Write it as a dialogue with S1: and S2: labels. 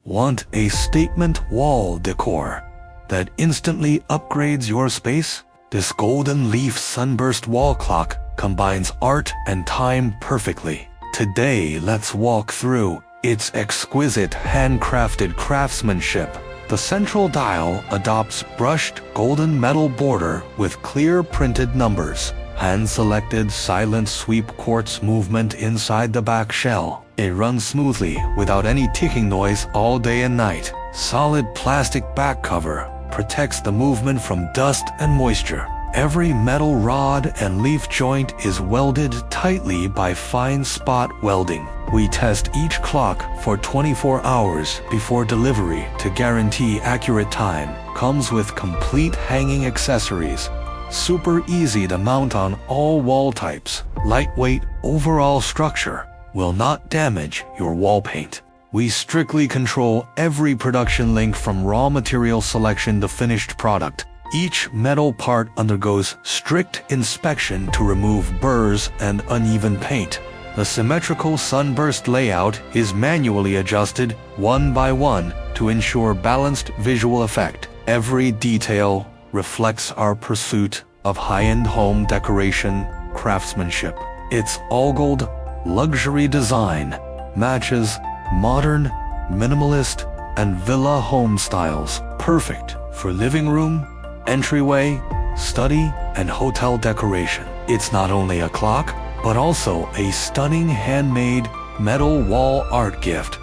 S1: Want a statement wall decor that instantly upgrades your space? This golden leaf sunburst wall clock combines art and time perfectly. Today, let's walk through its exquisite handcrafted craftsmanship. The central dial adopts brushed golden metal border with clear printed numbers. Hand-selected silent sweep quartz movement inside the back shell. It runs smoothly without any ticking noise all day and night. Solid plastic back cover protects the movement from dust and moisture. Every metal rod and leaf joint is welded tightly by fine spot welding. We test each clock for 24 hours before delivery to guarantee accurate time. Comes with complete hanging accessories. Super easy to mount on all wall types. Lightweight overall structure will not damage your wall paint. We strictly control every production link from raw material selection to finished product. Each metal part undergoes strict inspection to remove burrs and uneven paint. The symmetrical sunburst layout is manually adjusted one by one to ensure balanced visual effect. Every detail reflects our pursuit of high-end home decoration craftsmanship. Its all-gold luxury design matches modern, minimalist, and villa home styles. Perfect for living room, entryway, study, and hotel decoration. It's not only a clock, but also a stunning handmade metal wall art gift.